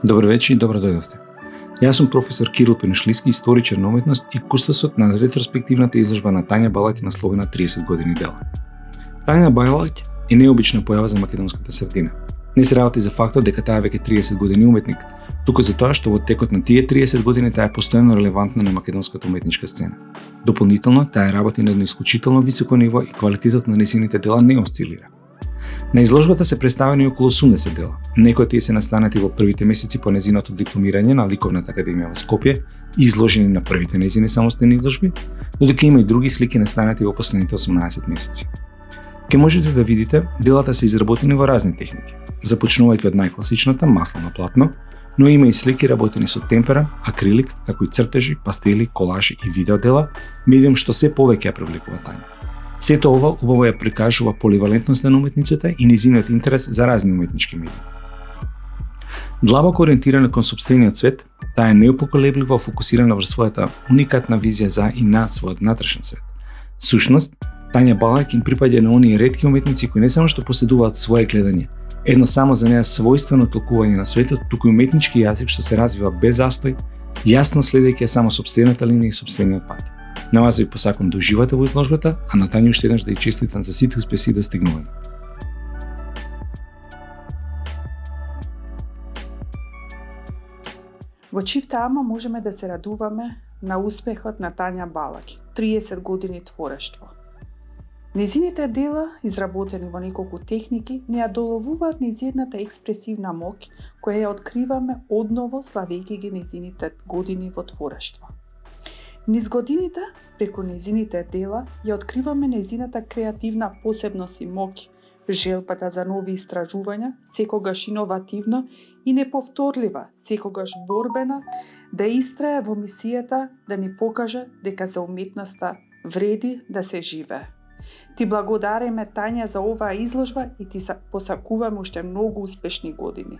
Добро вечер и добро дојдовте. Јас сум професор Кирил Пенушлиски, историчар на уметност и кустосот на ретроспективната изложба на Тања Балаќ насловена 30 години дела. Тања Балаќ е необична појава за македонската средина. Не се работи за фактот дека таа веќе 30 години уметник, туку за тоа што во текот на тие 30 години таа е постојано релевантна на македонската уметничка сцена. Дополнително, таа работи на едно исклучително високо ниво и квалитетот на нејзините дела не осцилира. На изложбата се представени околу 80 дела. Некои од тие се настанати во првите месеци по нејзиното дипломирање на Ликовната академија во Скопје и изложени на првите нејзини самостојни изложби, додека има и други слики настанати во последните 18 месеци. Ке можете да видите, делата се изработени во разни техники, започнувајќи од најкласичната маслено платно, но има и слики работени со темпера, акрилик, како и цртежи, пастели, колажи и видеодела, медиум што се повеќе ја привлекува Тања. Сето ова убаво ја прикажува поливалентноста на уметницата и нејзиниот интерес за разни уметнички медии. Длабоко ориентирана кон сопствениот свет, таа е неупоколебливо фокусирана врз својата уникатна визија за и на својот внатрешен свет. Сушност, Тања Балаќ им припаѓа на оние ретки уметници кои не само што поседуваат свое гледање, едно само за неа својствено толкување на светот, туку и уметнички јазик што се развива без застој, јасно следејќи само сопствената линија и сопствениот пат. На вас ви посакувам да уживате во изложбата, а на Тања уште еднаш да ја честитам за сите успеси и достигнувања. Во чив таама можеме да се радуваме на успехот на Тања Балаќ, 30 години творештво. Нејзините дела, изработени во неколку техники, не ја доловуваат нејзината експресивна моќ која ја откриваме одново славејќи ги нејзините години во творештво. Низ годините, преку нејзините дела, ја откриваме нејзината креативна посебност и моќ, желбата за нови истражувања, секогаш иновативна и неповторлива, секогаш борбена, да истрае во мисијата да ни покаже дека за уметноста вреди да се живее. Ти благодариме, Тања, за оваа изложба и ти посакуваме уште многу успешни години.